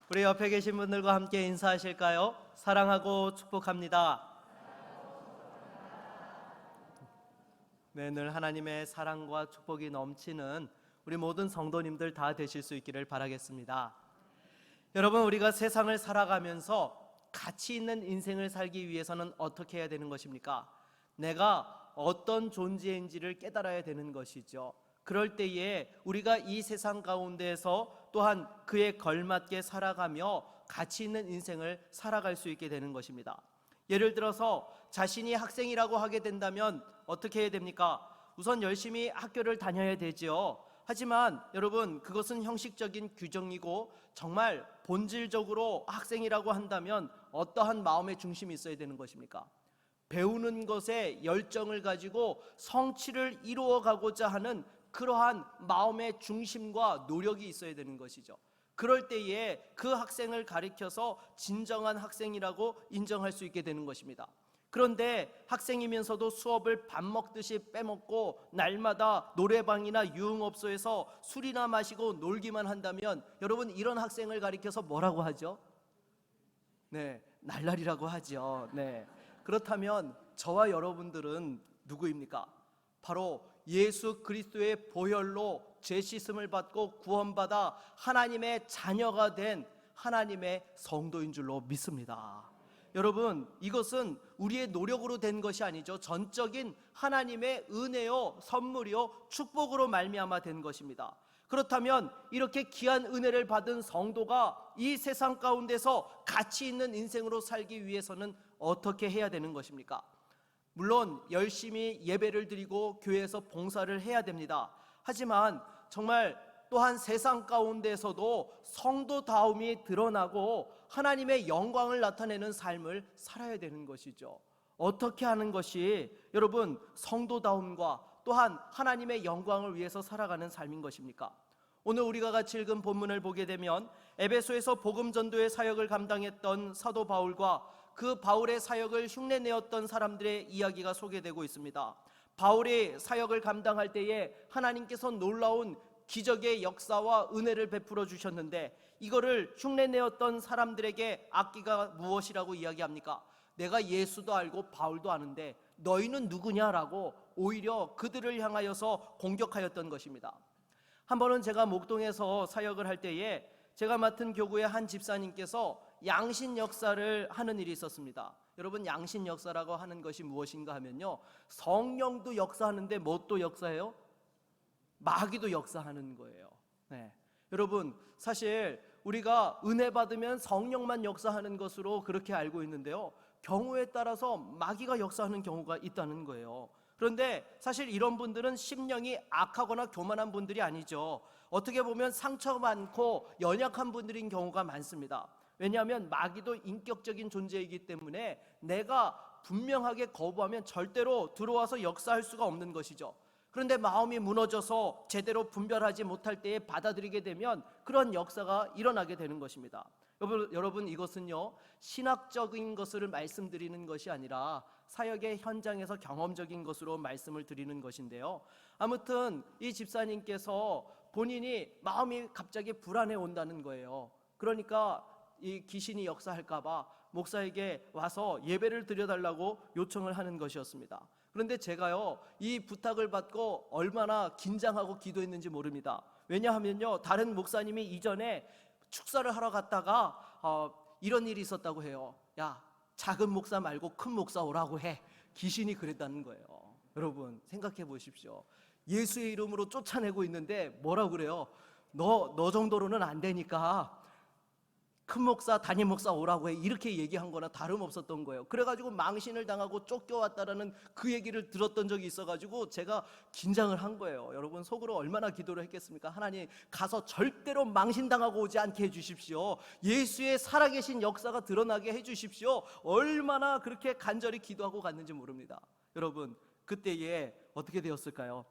우리 옆에 계신 분들과 함께 인사하실까요? 사랑하고 축복합니다. 네, 늘 하나님의 사랑과 축복이 넘치는 우리 모든 성도님들 다 되실 수 있기를 바라겠습니다. 여러분, 우리가 세상을 살아가면서 가치 있는 인생을 살기 위해서는 어떻게 해야 되는 것입니까? 내가 어떤 존재인지를 깨달아야 되는 것이죠. 그럴 때에 우리가 이 세상 가운데에서 또한 그에 걸맞게 살아가며 가치 있는 인생을 살아갈 수 있게 되는 것입니다. 예를 들어서 자신이 학생이라고 하게 된다면 어떻게 해야 됩니까? 우선 열심히 학교를 다녀야 되죠. 하지만 여러분, 그것은 형식적인 규정이고 정말 본질적으로 학생이라고 한다면 어떠한 마음의 중심이 있어야 되는 것입니까? 배우는 것에 열정을 가지고 성취를 이루어 가고자 하는 그러한 마음의 중심과 노력이 있어야 되는 것이죠. 그럴 때에 그 학생을 가리켜서 진정한 학생이라고 인정할 수 있게 되는 것입니다. 그런데 학생이면서도 수업을 밥 먹듯이 빼먹고 날마다 노래방이나 유흥업소에서 술이나 마시고 놀기만 한다면 여러분, 이런 학생을 가리켜서 뭐라고 하죠? 네, 날라리라고 하죠. 네. 그렇다면 저와 여러분들은 누구입니까? 바로 예수 그리스도의 보혈로 죄 씻음을 받고 구원받아 하나님의 자녀가 된 하나님의 성도인 줄로 믿습니다. 여러분, 이것은 우리의 노력으로 된 것이 아니죠. 전적인 하나님의 은혜요, 선물이요, 축복으로 말미암아 된 것입니다. 그렇다면 이렇게 귀한 은혜를 받은 성도가 이 세상 가운데서 가치 있는 인생으로 살기 위해서는 어떻게 해야 되는 것입니까? 물론 열심히 예배를 드리고 교회에서 봉사를 해야 됩니다. 하지만 정말 또한 세상 가운데서도 성도다움이 드러나고 하나님의 영광을 나타내는 삶을 살아야 되는 것이죠. 어떻게 하는 것이 여러분 성도다움과 또한 하나님의 영광을 위해서 살아가는 삶인 것입니까? 오늘 우리가 같이 읽은 본문을 보게 되면 에베소에서 복음 전도의 사역을 감당했던 사도 바울과 그 바울의 사역을 흉내내었던 사람들의 이야기가 소개되고 있습니다. 바울이 사역을 감당할 때에 하나님께서 놀라운 기적의 역사와 은혜를 베풀어 주셨는데 이거를 흉내내었던 사람들에게 악기가 무엇이라고 이야기합니까? 내가 예수도 알고 바울도 아는데 너희는 누구냐라고 오히려 그들을 향하여서 공격하였던 것입니다. 한 번은 제가 목동에서 사역을 할 때에 제가 맡은 교구의 한 집사님께서 양신 역사를 하는 일이 있었습니다. 여러분, 양신 역사라고 하는 것이 무엇인가 하면요, 성령도 역사하는데 뭐 또 역사해요? 마귀도 역사하는 거예요. 네. 여러분, 사실 우리가 은혜 받으면 성령만 역사하는 것으로 그렇게 알고 있는데요, 경우에 따라서 마귀가 역사하는 경우가 있다는 거예요. 그런데 사실 이런 분들은 심령이 악하거나 교만한 분들이 아니죠. 어떻게 보면 상처 많고 연약한 분들인 경우가 많습니다. 왜냐하면 마귀도 인격적인 존재이기 때문에 내가 분명하게 거부하면 절대로 들어와서 역사할 수가 없는 것이죠. 그런데 마음이 무너져서 제대로 분별하지 못할 때에 받아들이게 되면 그런 역사가 일어나게 되는 것입니다. 여러분, 이것은요, 신학적인 것을 말씀드리는 것이 아니라 사역의 현장에서 경험적인 것으로 말씀을 드리는 것인데요, 아무튼 이 집사님께서 본인이 마음이 갑자기 불안해 온다는 거예요. 그러니까 이 귀신이 역사할까 봐 목사에게 와서 예배를 드려달라고 요청을 하는 것이었습니다. 그런데 제가요, 이 부탁을 받고 얼마나 긴장하고 기도했는지 모릅니다. 왜냐하면요, 다른 목사님이 이전에 축사를 하러 갔다가 이런 일이 있었다고 해요. 야, 작은 목사 말고 큰 목사 오라고 해. 귀신이 그랬다는 거예요. 여러분, 생각해 보십시오. 예수의 이름으로 쫓아내고 있는데 뭐라고 그래요? 너 정도로는 안 되니까 큰 목사, 담임 목사 오라고 해. 이렇게 얘기한 거나 다름없었던 거예요. 그래가지고 망신을 당하고 쫓겨왔다라는 그 얘기를 들었던 적이 있어가지고 제가 긴장을 한 거예요. 여러분, 속으로 얼마나 기도를 했겠습니까? 하나님, 가서 절대로 망신당하고 오지 않게 해주십시오. 예수의 살아계신 역사가 드러나게 해주십시오. 얼마나 그렇게 간절히 기도하고 갔는지 모릅니다. 여러분, 그때에 어떻게 되었을까요?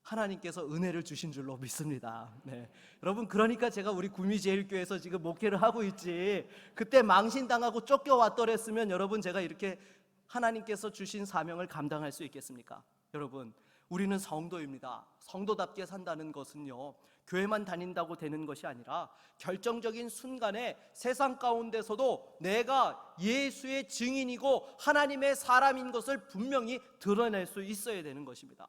하나님께서 은혜를 주신 줄로 믿습니다. 네. 여러분, 그러니까 제가 우리 구미제일교회에서 지금 목회를 하고 있지, 그때 망신당하고 쫓겨왔더랬으면 여러분, 제가 이렇게 하나님께서 주신 사명을 감당할 수 있겠습니까? 여러분, 우리는 성도입니다. 성도답게 산다는 것은요, 교회만 다닌다고 되는 것이 아니라 결정적인 순간에 세상 가운데서도 내가 예수의 증인이고 하나님의 사람인 것을 분명히 드러낼 수 있어야 되는 것입니다.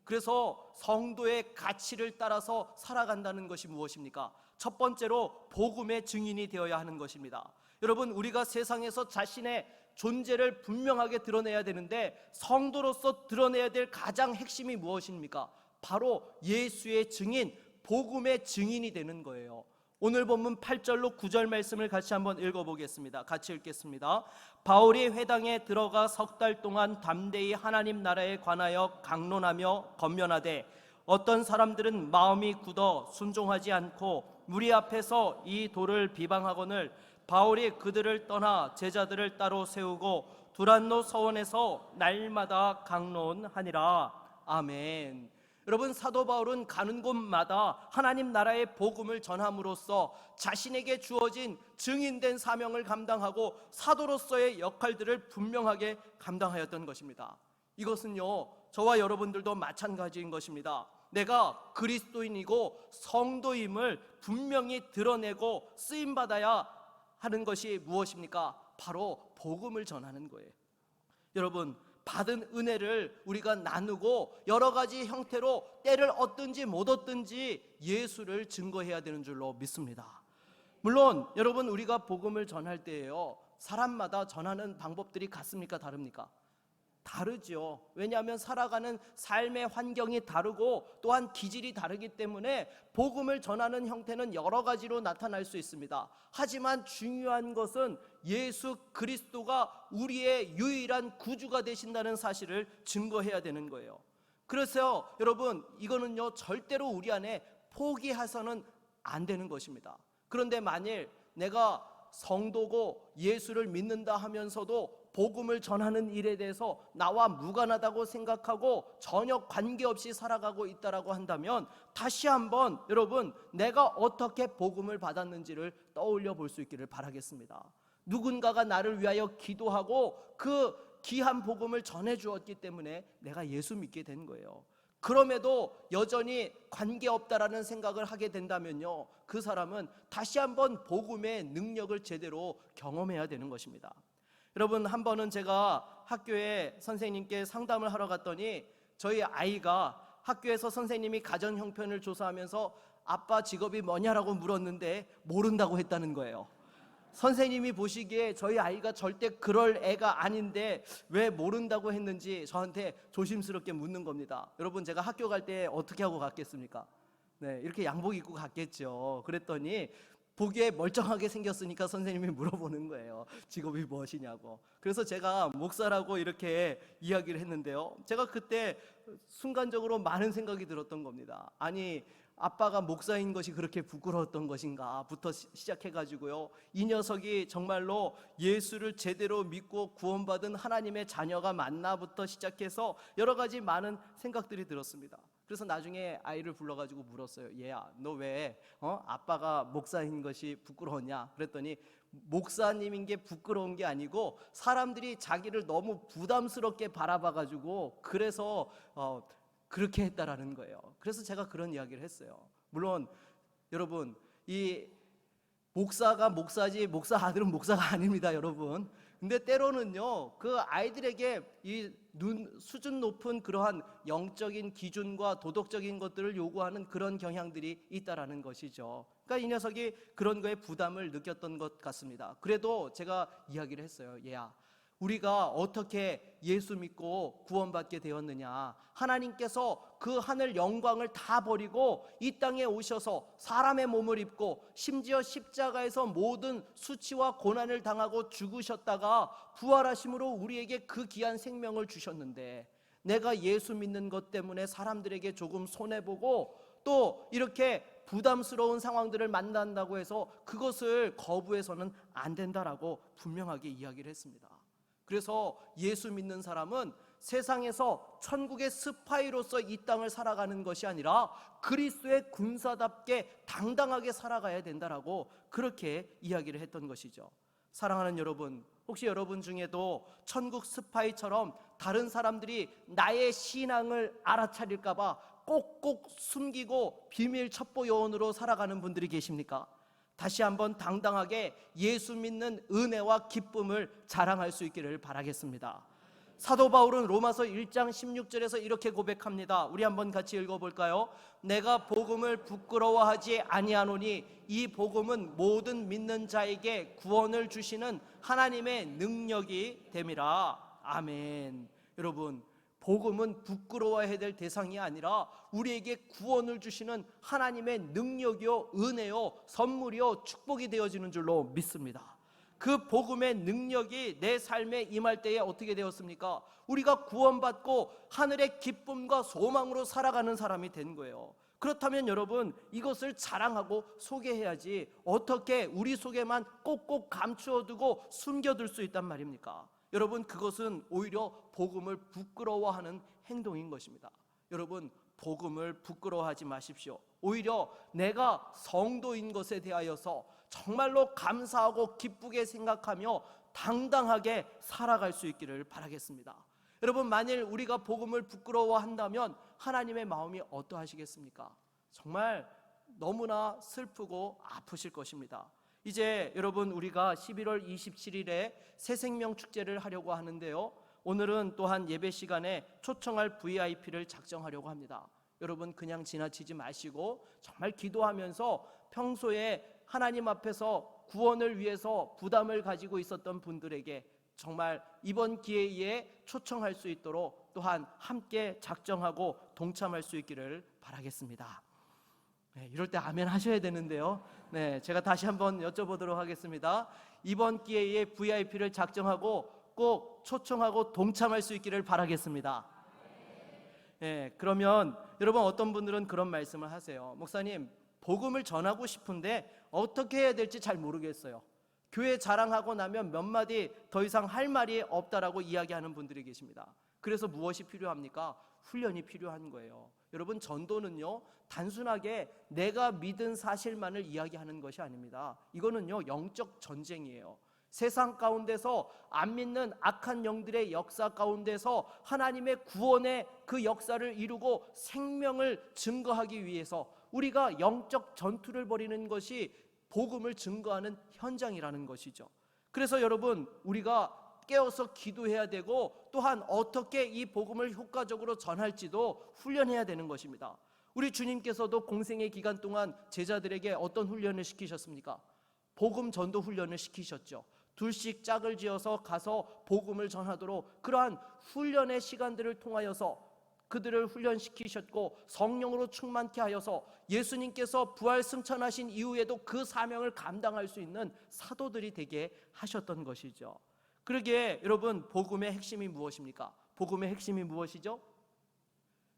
그래서 성도의 가치를 따라서 살아간다는 것이 무엇입니까? 첫 번째로 복음의 증인이 되어야 하는 것입니다. 여러분, 우리가 세상에서 자신의 존재를 분명하게 드러내야 되는데 성도로서 드러내야 될 가장 핵심이 무엇입니까? 바로 예수의 증인, 복음의 증인이 되는 거예요. 오늘 본문 8절로 9절 말씀을 같이 한번 읽어보겠습니다. 같이 읽겠습니다. 바울이 회당에 들어가 석 달 동안 담대히 하나님 나라에 관하여 강론하며 권면하되 어떤 사람들은 마음이 굳어 순종하지 않고 무리 앞에서 이 돌을 비방하거늘 바울이 그들을 떠나 제자들을 따로 세우고 두란노 서원에서 날마다 강론하니라. 아멘. 여러분, 사도 바울은 가는 곳마다 하나님 나라의 복음을 전함으로써 자신에게 주어진 증인된 사명을 감당하고 사도로서의 역할들을 분명하게 감당하였던 것입니다. 이것은요, 저와 여러분들도 마찬가지인 것입니다. 내가 그리스도인이고 성도임을 분명히 드러내고 쓰임받아야 하는 것이 무엇입니까? 바로 복음을 전하는 거예요. 여러분, 받은 은혜를 우리가 나누고 여러 가지 형태로 때를 얻든지 못 얻든지 예수를 증거해야 되는 줄로 믿습니다. 물론 여러분, 우리가 복음을 전할 때에요, 사람마다 전하는 방법들이 같습니까? 다릅니까? 다르죠. 왜냐하면 살아가는 삶의 환경이 다르고 또한 기질이 다르기 때문에 복음을 전하는 형태는 여러 가지로 나타날 수 있습니다. 하지만 중요한 것은 예수 그리스도가 우리의 유일한 구주가 되신다는 사실을 증거해야 되는 거예요. 그래서 여러분, 이거는요, 절대로 우리 안에 포기해서는 안 되는 것입니다. 그런데 만일 내가 성도고 예수를 믿는다 하면서도 복음을 전하는 일에 대해서 나와 무관하다고 생각하고 전혀 관계없이 살아가고 있다라고 한다면 다시 한번 여러분, 내가 어떻게 복음을 받았는지를 떠올려 볼 수 있기를 바라겠습니다. 누군가가 나를 위하여 기도하고 그 귀한 복음을 전해 주었기 때문에 내가 예수 믿게 된 거예요. 그럼에도 여전히 관계없다라는 생각을 하게 된다면요, 그 사람은 다시 한번 복음의 능력을 제대로 경험해야 되는 것입니다. 여러분, 한 번은 제가 학교에 선생님께 상담을 하러 갔더니 저희 아이가 학교에서 선생님이 가정 형편을 조사하면서 아빠 직업이 뭐냐라고 물었는데 모른다고 했다는 거예요. 선생님이 보시기에 저희 아이가 절대 그럴 애가 아닌데 왜 모른다고 했는지 저한테 조심스럽게 묻는 겁니다. 여러분, 제가 학교 갈 때 어떻게 하고 갔겠습니까? 네, 이렇게 양복 입고 갔겠죠. 그랬더니 보기에 멀쩡하게 생겼으니까 선생님이 물어보는 거예요. 직업이 무엇이냐고. 그래서 제가 목사라고 이렇게 이야기를 했는데요, 제가 그때 순간적으로 많은 생각이 들었던 겁니다. 아니, 아빠가 목사인 것이 그렇게 부끄러웠던 것인가 부터 시작해가지고요, 이 녀석이 정말로 예수를 제대로 믿고 구원받은 하나님의 자녀가 맞나부터 시작해서 여러 가지 많은 생각들이 들었습니다. 그래서 나중에 아이를 불러가지고 물었어요. 얘야, 너 왜 아빠가 목사인 것이 부끄러웠냐? 그랬더니 목사님인 게 부끄러운 게 아니고 사람들이 자기를 너무 부담스럽게 바라봐가지고 그래서 그렇게 했다라는 거예요. 그래서 제가 그런 이야기를 했어요. 물론 여러분, 이 목사가 목사지 목사 아들은 목사가 아닙니다, 여러분. 근데 때로는요, 그 아이들에게 이 수준 높은 그러한 영적인 기준과 도덕적인 것들을 요구하는 그런 경향들이 있다라는 것이죠. 그러니까 이 녀석이 그런 거에 부담을 느꼈던 것 같습니다. 그래도 제가 이야기를 했어요. 얘야, 우리가 어떻게 예수 믿고 구원받게 되었느냐? 하나님께서 그 하늘 영광을 다 버리고 이 땅에 오셔서 사람의 몸을 입고 심지어 십자가에서 모든 수치와 고난을 당하고 죽으셨다가 부활하심으로 우리에게 그 귀한 생명을 주셨는데, 내가 예수 믿는 것 때문에 사람들에게 조금 손해보고 또 이렇게 부담스러운 상황들을 만난다고 해서 그것을 거부해서는 안 된다라고 분명하게 이야기를 했습니다. 그래서 예수 믿는 사람은 세상에서 천국의 스파이로서 이 땅을 살아가는 것이 아니라 그리스도의 군사답게 당당하게 살아가야 된다라고 그렇게 이야기를 했던 것이죠. 사랑하는 여러분, 혹시 여러분 중에도 천국 스파이처럼 다른 사람들이 나의 신앙을 알아차릴까 봐 꼭꼭 숨기고 비밀 첩보 요원으로 살아가는 분들이 계십니까? 다시 한번 당당하게 예수 믿는 은혜와 기쁨을 자랑할 수 있기를 바라겠습니다. 사도 바울은 로마서 1장 16절에서 이렇게 고백합니다. 우리 한번 같이 읽어볼까요? 내가 복음을 부끄러워하지 아니하노니 이 복음은 모든 믿는 자에게 구원을 주시는 하나님의 능력이 됨이라. 아멘. 여러분, 복음은 부끄러워해야 될 대상이 아니라 우리에게 구원을 주시는 하나님의 능력이요, 은혜요, 선물이요, 축복이 되어지는 줄로 믿습니다. 그 복음의 능력이 내 삶에 임할 때에 어떻게 되었습니까? 우리가 구원받고 하늘의 기쁨과 소망으로 살아가는 사람이 된 거예요. 그렇다면 여러분, 이것을 자랑하고 소개해야지 어떻게 우리 속에만 꼭꼭 감추어두고 숨겨둘 수 있단 말입니까? 여러분, 그것은 오히려 복음을 부끄러워하는 행동인 것입니다. 여러분, 복음을 부끄러워하지 마십시오. 오히려 내가 성도인 것에 대하여서 정말로 감사하고 기쁘게 생각하며 당당하게 살아갈 수 있기를 바라겠습니다. 여러분, 만일 우리가 복음을 부끄러워한다면 하나님의 마음이 어떠하시겠습니까? 정말 너무나 슬프고 아프실 것입니다. 이제 여러분, 우리가 11월 27일에 새생명 축제를 하려고 하는데요, 오늘은 또한 예배 시간에 초청할 VIP를 작정하려고 합니다. 여러분, 그냥 지나치지 마시고 정말 기도하면서 평소에 하나님 앞에서 구원을 위해서 부담을 가지고 있었던 분들에게 정말 이번 기회에 초청할 수 있도록 또한 함께 작정하고 동참할 수 있기를 바라겠습니다. 이럴 때 아멘 하셔야 되는데요. 제가 다시 한번 여쭤보도록 하겠습니다. 이번 기회에 VIP를 작정하고 꼭 초청하고 동참할 수 있기를 바라겠습니다. 그러면 여러분, 어떤 분들은 그런 말씀을 하세요. 목사님, 복음을 전하고 싶은데 어떻게 해야 될지 잘 모르겠어요. 교회 자랑하고 나면 몇 마디 더 이상 할 말이 없다라고 이야기하는 분들이 계십니다. 그래서 무엇이 필요합니까? 훈련이 필요한 거예요. 여러분, 전도는요, 단순하게 내가 믿은 사실만을 이야기하는 것이 아닙니다. 이거는요, 영적 전쟁이에요. 세상 가운데서 안 믿는 악한 영들의 역사 가운데서 하나님의 구원의 그 역사를 이루고 생명을 증거하기 위해서 우리가 영적 전투를 벌이는 것이 복음을 증거하는 현장이라는 것이죠. 그래서 여러분, 우리가 깨어서 기도해야 되고 또한 어떻게 이 복음을 효과적으로 전할지도 훈련해야 되는 것입니다. 우리 주님께서도 공생의 기간 동안 제자들에게 어떤 훈련을 시키셨습니까? 복음 전도 훈련을 시키셨죠. 둘씩 짝을 지어서 가서 복음을 전하도록 그러한 훈련의 시간들을 통하여서 그들을 훈련시키셨고 성령으로 충만케 하여서 예수님께서 부활 승천하신 이후에도 그 사명을 감당할 수 있는 사도들이 되게 하셨던 것이죠. 그러기에 여러분, 복음의 핵심이 무엇입니까? 복음의 핵심이 무엇이죠?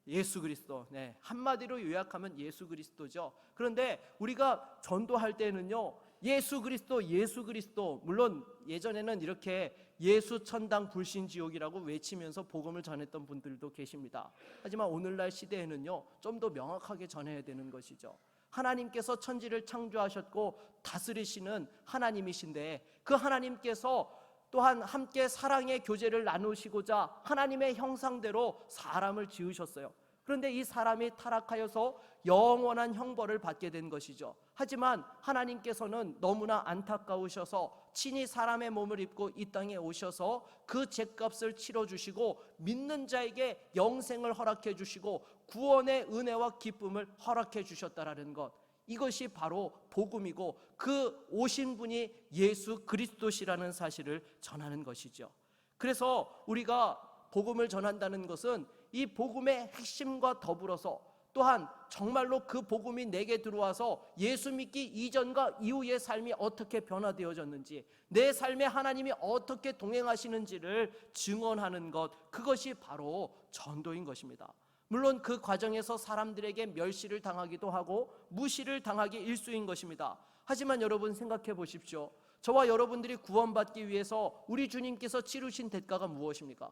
예수 그리스도. 한마디로 요약하면 예수 그리스도죠. 그런데 우리가 전도할 때는요, 예수 그리스도, 물론 예전에는 이렇게 예수 천당 불신 지옥이라고 외치면서 복음을 전했던 분들도 계십니다. 하지만 오늘날 시대에는요, 좀 더 명확하게 전해야 되는 것이죠. 하나님께서 천지를 창조하셨고 다스리시는 하나님이신데 그 하나님께서 또한 함께 사랑의 교제를 나누시고자 하나님의 형상대로 사람을 지으셨어요. 그런데 이 사람이 타락하여서 영원한 형벌을 받게 된 것이죠. 하지만 하나님께서는 너무나 안타까우셔서 친히 사람의 몸을 입고 이 땅에 오셔서 그 죗값을 치러주시고 믿는 자에게 영생을 허락해 주시고 구원의 은혜와 기쁨을 허락해 주셨다라는 것, 이것이 바로 복음이고 그 오신 분이 예수 그리스도시라는 사실을 전하는 것이죠. 그래서 우리가 복음을 전한다는 것은 이 복음의 핵심과 더불어서 또한 정말로 그 복음이 내게 들어와서 예수 믿기 이전과 이후의 삶이 어떻게 변화되어졌는지, 내 삶에 하나님이 어떻게 동행하시는지를 증언하는 것, 그것이 바로 전도인 것입니다. 물론 그 과정에서 사람들에게 멸시를 당하기도 하고 무시를 당하기 일쑤인 것입니다. 하지만 여러분, 생각해 보십시오. 저와 여러분들이 구원받기 위해서 우리 주님께서 치르신 대가가 무엇입니까?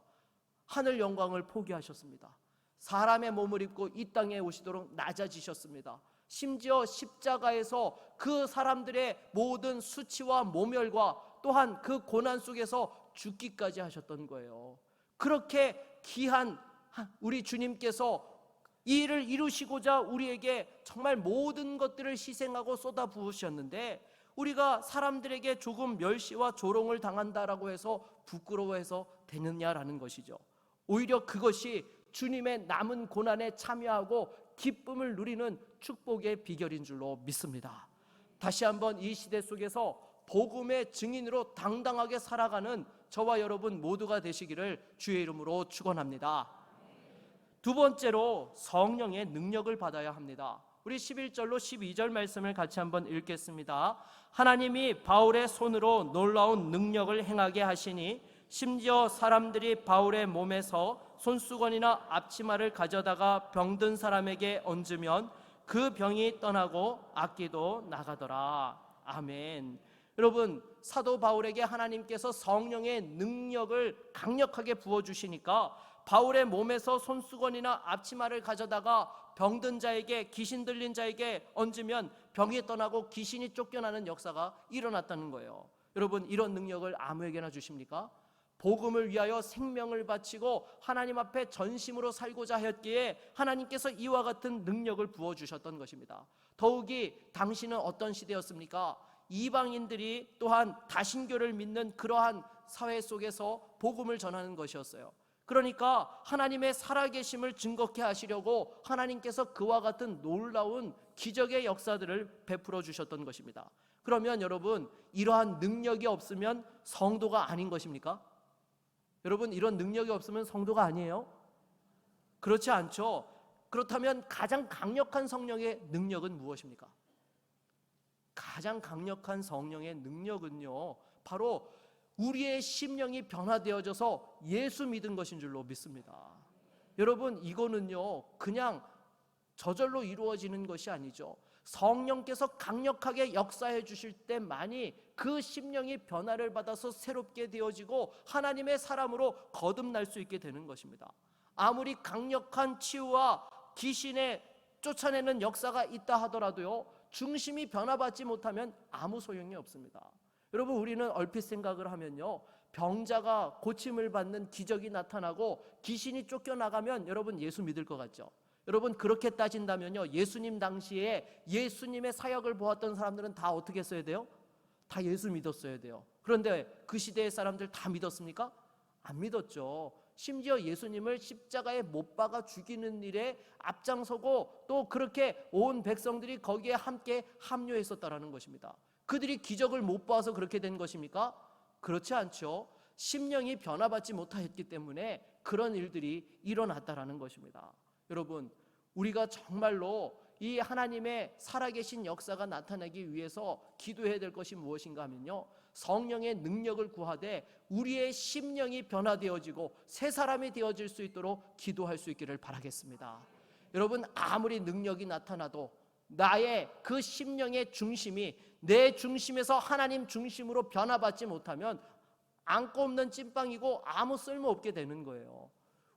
하늘 영광을 포기하셨습니다. 사람의 몸을 입고 이 땅에 오시도록 낮아지셨습니다. 심지어 십자가에서 그 사람들의 모든 수치와 모멸과 또한 그 고난 속에서 죽기까지 하셨던 거예요. 그렇게 귀한 우리 주님께서 이 일을 이루시고자 우리에게 정말 모든 것들을 희생하고 쏟아 부으셨는데 우리가 사람들에게 조금 멸시와 조롱을 당한다라고 해서 부끄러워해서 되느냐라는 것이죠. 오히려 그것이 주님의 남은 고난에 참여하고 기쁨을 누리는 축복의 비결인 줄로 믿습니다. 다시 한번 이 시대 속에서 복음의 증인으로 당당하게 살아가는 저와 여러분 모두가 되시기를 주의 이름으로 축원합니다. 두 번째로 성령의 능력을 받아야 합니다. 우리 11절로 12절 말씀을 같이 한번 읽겠습니다. 하나님이 바울의 손으로 놀라운 능력을 행하게 하시니 심지어 사람들이 바울의 몸에서 손수건이나 앞치마를 가져다가 병든 사람에게 얹으면 그 병이 떠나고 악기도 나가더라. 아멘. 여러분, 사도 바울에게 하나님께서 성령의 능력을 강력하게 부어주시니까 바울의 몸에서 손수건이나 앞치마를 가져다가 병든 자에게, 귀신 들린 자에게 얹으면 병이 떠나고 귀신이 쫓겨나는 역사가 일어났다는 거예요. 여러분, 이런 능력을 아무에게나 주십니까? 복음을 위하여 생명을 바치고 하나님 앞에 전심으로 살고자 하였기에 하나님께서 이와 같은 능력을 부어주셨던 것입니다. 더욱이 당시는 어떤 시대였습니까? 이방인들이 또한 다신교를 믿는 그러한 사회 속에서 복음을 전하는 것이었어요. 그러니까 하나님의 살아계심을 증거케 하시려고 하나님께서 그와 같은 놀라운 기적의 역사들을 베풀어 주셨던 것입니다. 그러면 여러분, 이러한 능력이 없으면 성도가 아닌 것입니까? 여러분, 이런 능력이 없으면 성도가 아니에요? 그렇지 않죠. 그렇다면 가장 강력한 성령의 능력은 무엇입니까? 가장 강력한 성령의 능력은요, 바로 우리의 심령이 변화되어져서 예수 믿은 것인 줄로 믿습니다. 여러분, 이거는요 그냥 저절로 이루어지는 것이 아니죠. 성령께서 강력하게 역사해 주실 때만이 그 심령이 변화를 받아서 새롭게 되어지고 하나님의 사람으로 거듭날 수 있게 되는 것입니다. 아무리 강력한 치유와 귀신에 쫓아내는 역사가 있다 하더라도요, 중심이 변화받지 못하면 아무 소용이 없습니다. 여러분, 우리는 얼핏 생각을 하면요, 병자가 고침을 받는 기적이 나타나고 귀신이 쫓겨나가면 여러분 예수 믿을 것 같죠? 여러분, 그렇게 따진다면요, 예수님 당시에 예수님의 사역을 보았던 사람들은 다 어떻게 했어야 돼요? 다 예수 믿었어야 돼요. 그런데 그 시대의 사람들 다 믿었습니까? 안 믿었죠. 심지어 예수님을 십자가에 못 박아 죽이는 일에 앞장서고 또 그렇게 온 백성들이 거기에 함께 합류했었다라는 것입니다. 그들이 기적을 못 봐서 그렇게 된 것입니까? 그렇지 않죠. 심령이 변화받지 못했기 때문에 그런 일들이 일어났다라는 것입니다. 여러분, 우리가 정말로 이 하나님의 살아계신 역사가 나타나기 위해서 기도해야 될 것이 무엇인가 하면요, 성령의 능력을 구하되 우리의 심령이 변화되어지고 새 사람이 되어질 수 있도록 기도할 수 있기를 바라겠습니다. 여러분, 아무리 능력이 나타나도 나의 그 심령의 중심이 내 중심에서 하나님 중심으로 변화받지 못하면 안고 없는 찐빵이고 아무 쓸모없게 되는 거예요.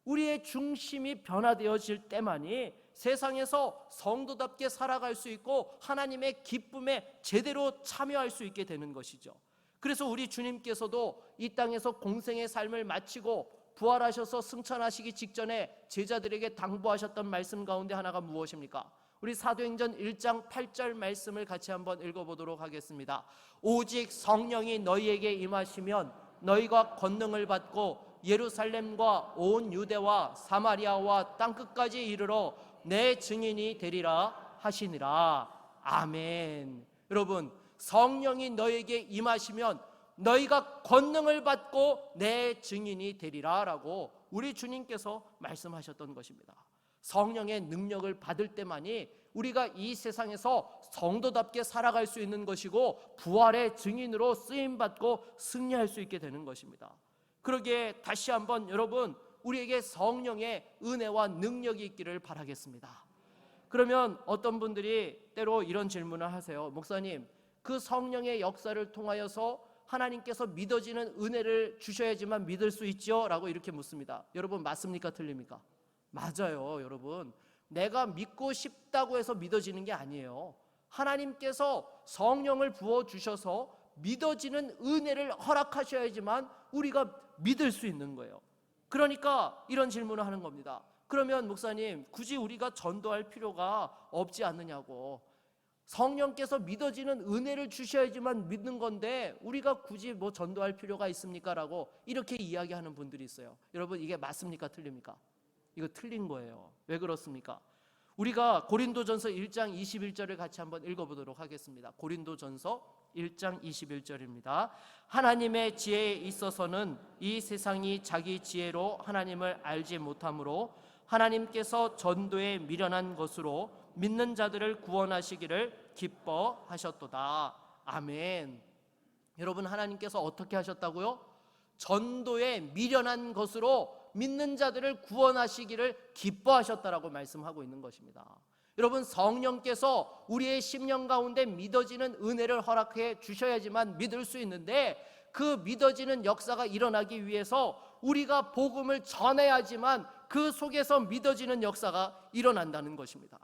우리의 중심이 변화되어질 때만이 세상에서 성도답게 살아갈 수 있고 하나님의 기쁨에 제대로 참여할 수 있게 되는 것이죠. 그래서 우리 주님께서도 이 땅에서 공생의 삶을 마치고 부활하셔서 승천하시기 직전에 제자들에게 당부하셨던 말씀 가운데 하나가 무엇입니까? 우리 사도행전 1장 8절 말씀을 같이 한번 읽어보도록 하겠습니다. 오직 성령이 너희에게 임하시면 너희가 권능을 받고 예루살렘과 온 유대와 사마리아와 땅끝까지 이르러 내 증인이 되리라 하시니라. 아멘. 여러분, 성령이 너희에게 임하시면 너희가 권능을 받고 내 증인이 되리라 라고 우리 주님께서 말씀하셨던 것입니다. 성령의 능력을 받을 때만이 우리가 이 세상에서 성도답게 살아갈 수 있는 것이고 부활의 증인으로 쓰임받고 승리할 수 있게 되는 것입니다. 그러기에 다시 한번 여러분, 우리에게 성령의 은혜와 능력이 있기를 바라겠습니다. 그러면 어떤 분들이 때로 이런 질문을 하세요. 목사님, 그 성령의 역사를 통하여서 하나님께서 믿어지는 은혜를 주셔야지만 믿을 수 있죠? 라고 이렇게 묻습니다. 여러분, 맞습니까? 틀립니까? 맞아요. 여러분, 내가 믿고 싶다고 해서 믿어지는 게 아니에요. 하나님께서 성령을 부어주셔서 믿어지는 은혜를 허락하셔야지만 우리가 믿을 수 있는 거예요. 그러니까 이런 질문을 하는 겁니다. 그러면 목사님, 굳이 우리가 전도할 필요가 없지 않느냐고. 성령께서 믿어지는 은혜를 주셔야지만 믿는 건데 우리가 굳이 뭐 전도할 필요가 있습니까? 라고 이렇게 이야기하는 분들이 있어요. 여러분, 이게 맞습니까? 틀립니까? 이거 틀린 거예요. 왜 그렇습니까? 우리가 고린도전서 1장 21절을 같이 한번 읽어보도록 하겠습니다. 고린도전서 1장 21절입니다. 하나님의 지혜에 있어서는 이 세상이 자기 지혜로 하나님을 알지 못하므로 하나님께서 전도에 미련한 것으로 믿는 자들을 구원하시기를 기뻐하셨도다. 아멘. 여러분, 하나님께서 어떻게 하셨다고요? 전도에 미련한 것으로 믿는 자들을 구원하시기를 기뻐하셨다라고 말씀하고 있는 것입니다. 여러분, 성령께서 우리의 심령 가운데 믿어지는 은혜를 허락해 주셔야지만 믿을 수 있는데, 그 믿어지는 역사가 일어나기 위해서 우리가 복음을 전해야지만 그 속에서 믿어지는 역사가 일어난다는 것입니다.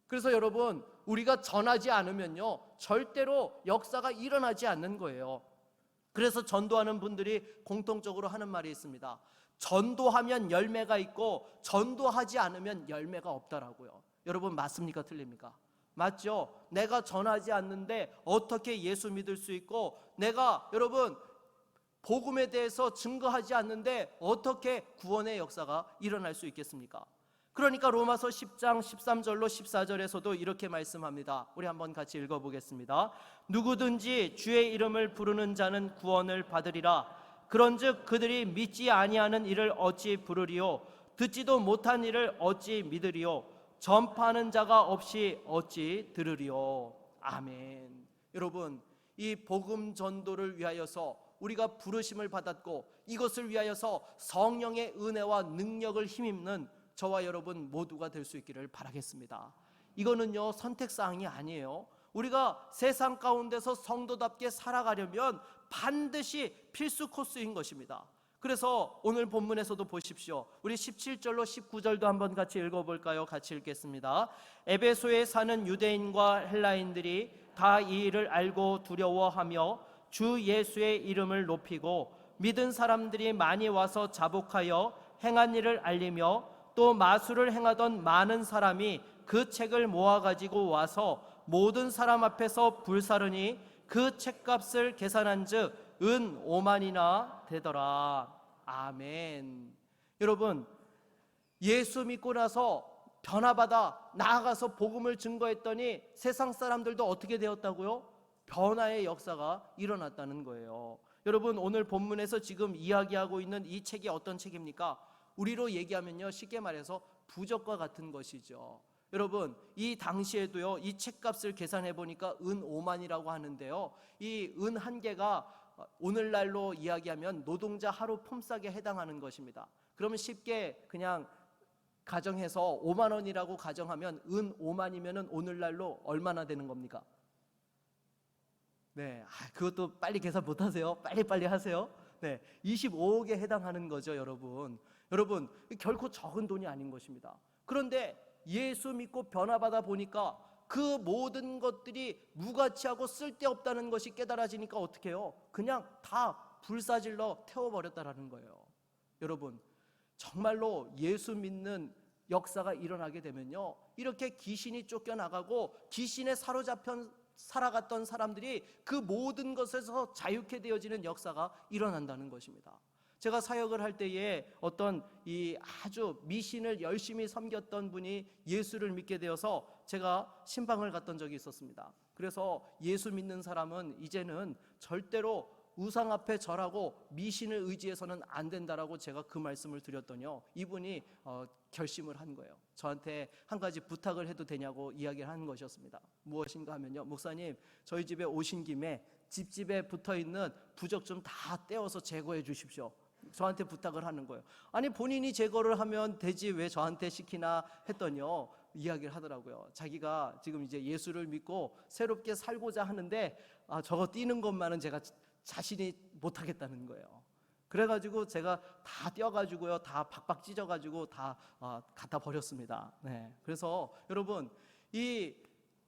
그래서 여러분, 우리가 전하지 않으면요, 절대로 역사가 일어나지 않는 거예요. 그래서 전도하는 분들이 공통적으로 하는 말이 있습니다. 전도하면 열매가 있고 전도하지 않으면 열매가 없다라고요. 여러분, 맞습니까? 틀립니까? 맞죠? 내가 전하지 않는데 어떻게 예수 믿을 수 있고, 내가 여러분 복음에 대해서 증거하지 않는데 어떻게 구원의 역사가 일어날 수 있겠습니까? 그러니까 로마서 10장 13절로 14절에서도 이렇게 말씀합니다. 우리 한번 같이 읽어보겠습니다. 누구든지 주의 이름을 부르는 자는 구원을 받으리라. 그런즉 그들이 믿지 아니하는 일을 어찌 부르리요? 듣지도 못한 일을 어찌 믿으리요? 전파하는 자가 없이 어찌 들으리요? 아멘. 여러분, 이 복음 전도를 위하여서 우리가 부르심을 받았고, 이것을 위하여서 성령의 은혜와 능력을 힘입는 저와 여러분 모두가 될 수 있기를 바라겠습니다. 이거는요, 선택사항이 아니에요. 우리가 세상 가운데서 성도답게 살아가려면 반드시 필수 코스인 것입니다. 그래서 오늘 본문에서도 보십시오. 우리 17절로 19절도 한번 같이 읽어볼까요? 같이 읽겠습니다. 에베소에 사는 유대인과 헬라인들이 다 이 일을 알고 두려워하며 주 예수의 이름을 높이고, 믿은 사람들이 많이 와서 자복하여 행한 일을 알리며, 또 마술을 행하던 많은 사람이 그 책을 모아가지고 와서 모든 사람 앞에서 불사르니 그 책값을 계산한즉 은 5만이나 되더라. 아멘. 여러분, 예수 믿고 나서 변화받아 나아가서 복음을 증거했더니 세상 사람들도 어떻게 되었다고요? 변화의 역사가 일어났다는 거예요. 여러분, 오늘 본문에서 지금 이야기하고 있는 이 책이 어떤 책입니까? 우리로 얘기하면요, 쉽게 말해서 부적과 같은 것이죠. 여러분, 이 당시에도요, 이 책값을 계산해 보니까 은 5만이라고 하는데요, 이 은 한 개가 오늘날로 이야기하면 노동자 하루 품삯에 해당하는 것입니다. 그러면 쉽게 그냥 가정해서 5만 원이라고 가정하면 은 5만이면 오늘날로 얼마나 되는 겁니까? 네, 그것도 빨리 계산 못하세요? 빨리빨리 하세요. 네, 25억에 해당하는 거죠, 여러분. 여러분, 결코 적은 돈이 아닌 것입니다. 그런데 예수 믿고 변화받아 보니까 그 모든 것들이 무가치하고 쓸데없다는 것이 깨달아지니까 어떻게 해요? 그냥 다 불사질러 태워버렸다라는 거예요. 여러분, 정말로 예수 믿는 역사가 일어나게 되면요, 이렇게 귀신이 쫓겨나가고 귀신에 사로잡혀 살아갔던 사람들이 그 모든 것에서 자유케 되어지는 역사가 일어난다는 것입니다. 제가 사역을 할 때에 어떤 이 아주 미신을 열심히 섬겼던 분이 예수를 믿게 되어서 제가 신방을 갔던 적이 있었습니다. 그래서 예수 믿는 사람은 이제는 절대로 우상 앞에 절하고 미신을 의지해서는 안 된다라고 제가 그 말씀을 드렸더니요, 이분이 결심을 한 거예요. 저한테 한 가지 부탁을 해도 되냐고 이야기를 하는 것이었습니다. 무엇인가 하면요, 목사님, 저희 집에 오신 김에 집집에 붙어있는 부적 좀 다 떼어서 제거해 주십시오. 저한테 부탁을 하는 거예요. 아니, 본인이 제거를 하면 되지 왜 저한테 시키나 했더니요, 이야기를 하더라고요. 자기가 지금 이제 예수를 믿고 새롭게 살고자 하는데 저거 띄는 것만은 제가 자신이 못하겠다는 거예요. 그래가지고 제가 다 떼어가지고요, 다 박박 찢어가지고 다 갖다 버렸습니다. 네. 그래서 여러분, 이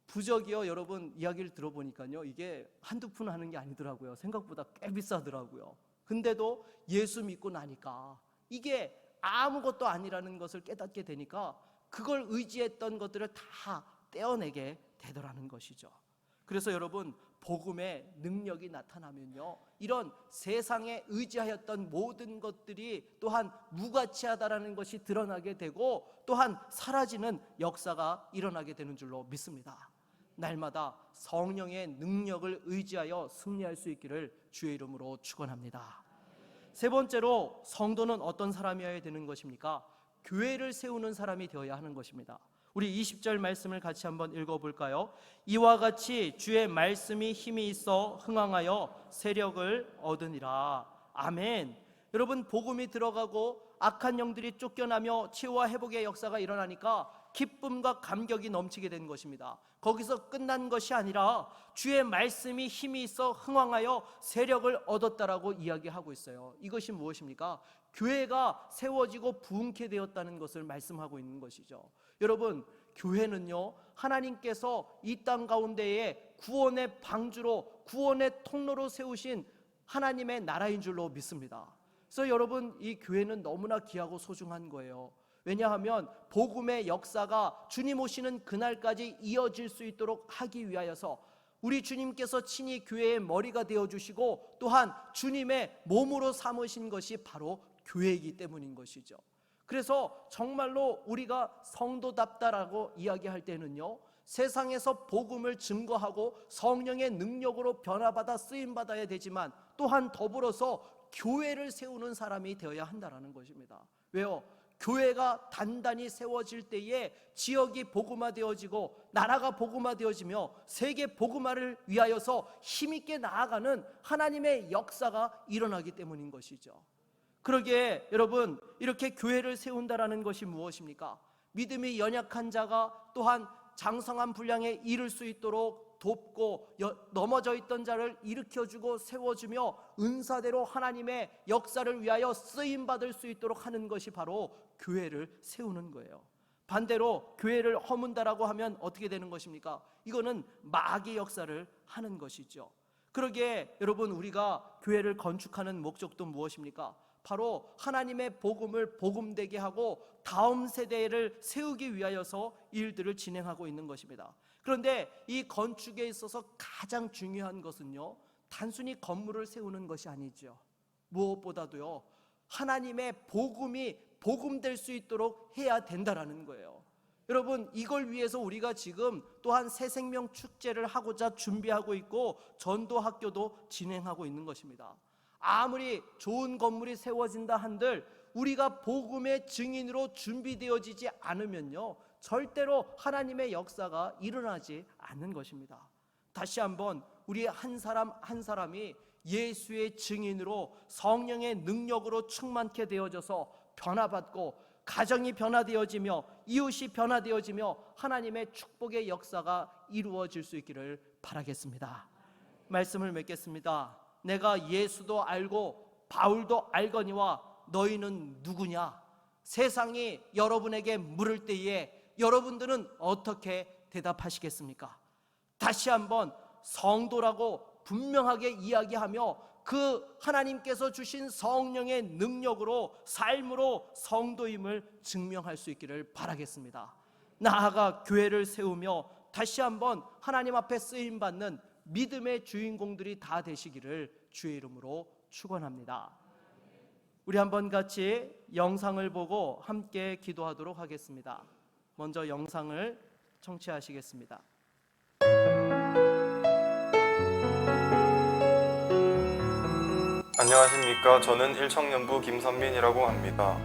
부적이요, 여러분 이야기를 들어보니까요, 이게 한두 푼 하는 게 아니더라고요. 생각보다 꽤 비싸더라고요. 근데도 예수 믿고 나니까 이게 아무것도 아니라는 것을 깨닫게 되니까 그걸 의지했던 것들을 다 떼어내게 되더라는 것이죠. 그래서 여러분, 복음의 능력이 나타나면요, 이런 세상에 의지하였던 모든 것들이 또한 무가치하다라는 것이 드러나게 되고 또한 사라지는 역사가 일어나게 되는 줄로 믿습니다. 날마다 성령의 능력을 의지하여 승리할 수 있기를 주의 이름으로 축원합니다. 세 번째로, 성도는 어떤 사람이어야 되는 것입니까? 교회를 세우는 사람이 되어야 하는 것입니다. 우리 20절 말씀을 같이 한번 읽어볼까요? 이와 같이 주의 말씀이 힘이 있어 흥왕하여 세력을 얻으니라. 아멘. 여러분, 복음이 들어가고 악한 영들이 쫓겨나며 치유와 회복의 역사가 일어나니까 기쁨과 감격이 넘치게 된 것입니다. 거기서 끝난 것이 아니라 주의 말씀이 힘이 있어 흥왕하여 세력을 얻었다라고 이야기하고 있어요. 이것이 무엇입니까? 교회가 세워지고 부흥케 되었다는 것을 말씀하고 있는 것이죠. 여러분, 교회는요, 하나님께서 이 땅 가운데에 구원의 방주로, 구원의 통로로 세우신 하나님의 나라인 줄로 믿습니다. 그래서 여러분, 이 교회는 너무나 귀하고 소중한 거예요. 왜냐하면 복음의 역사가 주님 오시는 그날까지 이어질 수 있도록 하기 위하여서 우리 주님께서 친히 교회의 머리가 되어주시고 또한 주님의 몸으로 삼으신 것이 바로 교회이기 때문인 것이죠. 그래서 정말로 우리가 성도답다라고 이야기할 때는요, 세상에서 복음을 증거하고 성령의 능력으로 변화받아 쓰임받아야 되지만 또한 더불어서 교회를 세우는 사람이 되어야 한다는 것입니다. 왜요? 교회가 단단히 세워질 때에 지역이 복음화되어지고 나라가 복음화되어지며 세계 복음화를 위하여서 힘있게 나아가는 하나님의 역사가 일어나기 때문인 것이죠. 그러기에 여러분, 이렇게 교회를 세운다라는 것이 무엇입니까? 믿음이 연약한 자가 또한 장성한 분량에 이를 수 있도록 돕고 넘어져 있던 자를 일으켜주고 세워주며 은사대로 하나님의 역사를 위하여 쓰임받을 수 있도록 하는 것이 바로 교회를 세우는 거예요. 반대로 교회를 허문다라고 하면 어떻게 되는 것입니까? 이거는 마귀의 역사를 하는 것이죠. 그러기에 여러분, 우리가 교회를 건축하는 목적도 무엇입니까? 바로 하나님의 복음을 복음되게 하고 다음 세대를 세우기 위하여서 일들을 진행하고 있는 것입니다. 그런데 이 건축에 있어서 가장 중요한 것은요, 단순히 건물을 세우는 것이 아니죠. 무엇보다도요, 하나님의 복음이 복음될 수 있도록 해야 된다라는 거예요. 여러분, 이걸 위해서 우리가 지금 또한 새생명 축제를 하고자 준비하고 있고 전도학교도 진행하고 있는 것입니다. 아무리 좋은 건물이 세워진다 한들 우리가 복음의 증인으로 준비되어지지 않으면요, 절대로 하나님의 역사가 일어나지 않는 것입니다. 다시 한번 우리 한 사람 한 사람이 예수의 증인으로 성령의 능력으로 충만케 되어져서 변화받고 가정이 변화되어지며 이웃이 변화되어지며 하나님의 축복의 역사가 이루어질 수 있기를 바라겠습니다. 말씀을 맺겠습니다. 내가 예수도 알고 바울도 알거니와 너희는 누구냐? 세상이 여러분에게 물을 때에 여러분들은 어떻게 대답하시겠습니까? 다시 한번 성도라고 분명하게 이야기하며 그 하나님께서 주신 성령의 능력으로 삶으로 성도임을 증명할 수 있기를 바라겠습니다. 나아가 교회를 세우며 다시 한번 하나님 앞에 쓰임받는 믿음의 주인공들이 다 되시기를 주의 이름으로 축원합니다. 우리 한번 같이 영상을 보고 함께 기도하도록 하겠습니다. 먼저 영상을 청취하시겠습니다. 안녕하십니까. 저는 일청년부 김선민이라고 합니다.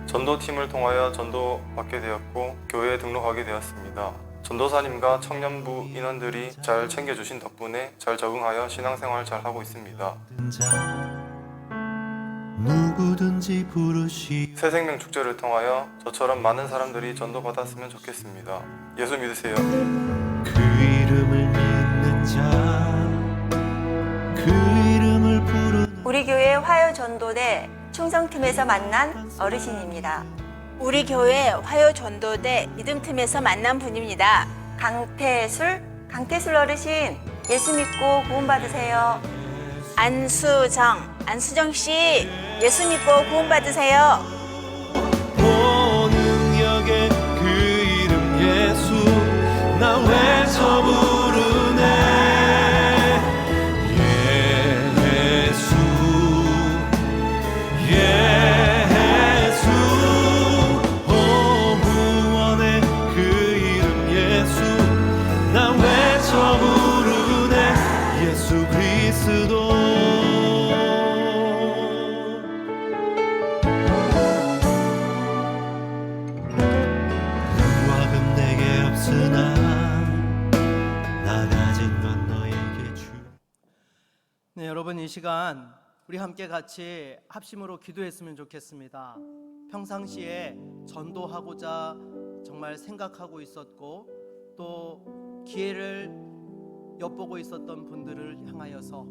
전도팀을 통하여 전도받게 되었고 교회에 등록하게 되었습니다. 전도사님과 청년부 인원들이 잘 챙겨주신 덕분에 잘 적응하여 신앙생활 잘 하고 있습니다. 누구든지 부르시 새생명 축제를 통하여 저처럼 많은 사람들이 전도받았으면 좋겠습니다. 예수 믿으세요. 그 이름을 믿는 자, 그 이름을 부르는 우리 교회 화요전도대 충성팀에서 만난 어르신입니다. 우리 교회 화요전도대 믿음팀에서 만난 분입니다. 강태술 어르신, 예수 믿고 구원 받으세요. 안수정 씨, 예수 믿고 구원받으세요. 능력의 그 이름 예수 나 외쳐 부르네 예수 예수 구원의 그 이름 예수 나 외쳐 부르네 예수 그리스도 네, 여러분 이 시간 우리 함께 같이 합심으로 기도했으면 좋겠습니다. 평상시에 전도하고자 정말 생각하고 있었고 또 기회를 엿보고 있었던 분들을 향하여서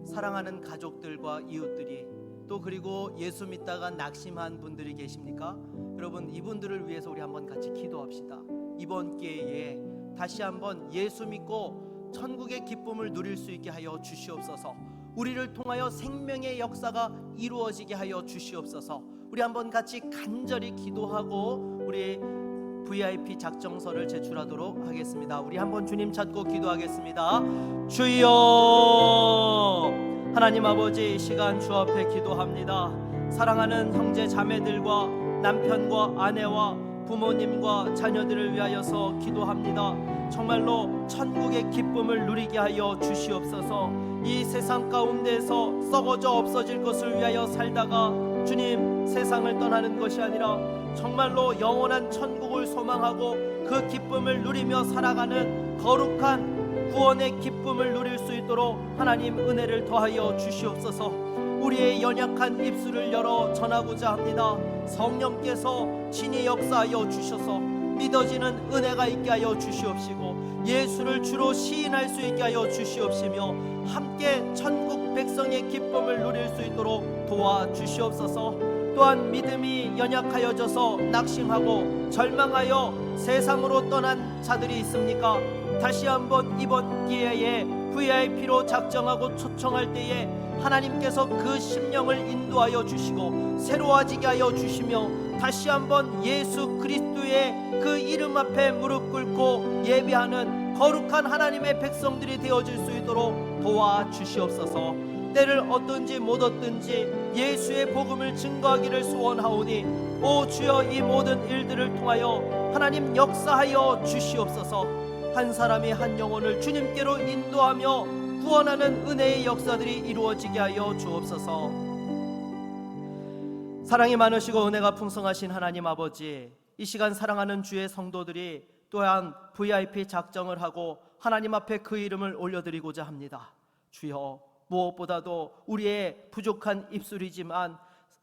사랑하는 가족들과 이웃들이 또 그리고 예수 믿다가 낙심한 분들이 계십니까? 여러분 이분들을 위해서 우리 한번 같이 기도합시다. 이번 기회에 다시 한번 예수 믿고 천국의 기쁨을 누릴 수 있게 하여 주시옵소서. 우리를 통하여 생명의 역사가 이루어지게 하여 주시옵소서. 우리 한번 같이 간절히 기도하고 우리 VIP 작정서를 제출하도록 하겠습니다. 우리 한번 주님 찾고 기도하겠습니다. 주여, 하나님 아버지, 이 시간 주 앞에 기도합니다. 사랑하는 형제 자매들과 남편과 아내와 부모님과 자녀들을 위하여서 기도합니다. 정말로 천국의 기쁨을 누리게 하여 주시옵소서. 이 세상 가운데서 썩어져 없어질 것을 위하여 살다가 주님 세상을 떠나는 것이 아니라 정말로 영원한 천국을 소망하고 그 기쁨을 누리며 살아가는 거룩한 구원의 기쁨을 누릴 수 있도록 하나님 은혜를 더하여 주시옵소서. 우리의 연약한 입술을 열어 전하고자 합니다. 성령께서 친히 역사하여 주셔서 믿어지는 은혜가 있게 하여 주시옵시고 예수를 주로 시인할 수 있게 하여 주시옵시며 함께 천국 백성의 기쁨을 누릴 수 있도록 도와주시옵소서. 또한 믿음이 연약하여져서 낙심하고 절망하여 세상으로 떠난 자들이 있습니까? 다시 한번 이번 기회에 VIP로 작정하고 초청할 때에 하나님께서 그 심령을 인도하여 주시고 새로워지게 하여 주시며 다시 한번 예수 그리스도의 그 이름 앞에 무릎 꿇고 예배하는 거룩한 하나님의 백성들이 되어질 수 있도록 도와주시옵소서. 때를 얻든지 못 얻든지 예수의 복음을 증거하기를 소원하오니 오 주여, 이 모든 일들을 통하여 하나님 역사하여 주시옵소서. 한 사람이 한 영혼을 주님께로 인도하며 구원하는 은혜의 역사들이 이루어지게 하여 주옵소서. 사랑이 많으시고 은혜가 풍성하신 하나님 아버지, 이 시간 사랑하는 주의 성도들이 또한 VIP 작정을 하고 하나님 앞에 그 이름을 올려드리고자 합니다. 주여, 무엇보다도 우리의 부족한 입술이지만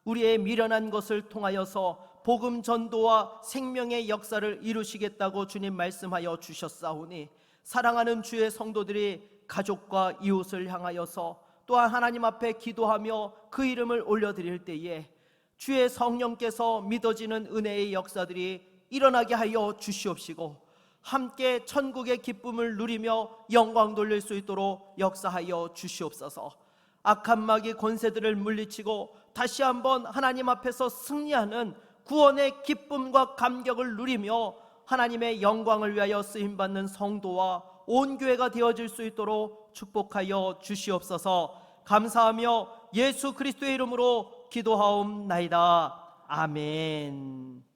우리의 미련한 것을 통하여서 복음 전도와 생명의 역사를 이루시겠다고 주님 말씀하여 주셨사오니 사랑하는 주의 성도들이 가족과 이웃을 향하여서 또한 하나님 앞에 기도하며 그 이름을 올려드릴 때에 주의 성령께서 믿어지는 은혜의 역사들이 일어나게 하여 주시옵시고 함께 천국의 기쁨을 누리며 영광 돌릴 수 있도록 역사하여 주시옵소서. 악한 마귀 권세들을 물리치고 다시 한번 하나님 앞에서 승리하는 구원의 기쁨과 감격을 누리며 하나님의 영광을 위하여 쓰임받는 성도와 온 교회가 되어질 수 있도록 축복하여 주시옵소서. 감사하며 예수 그리스도의 이름으로 기도하옵나이다. 아멘.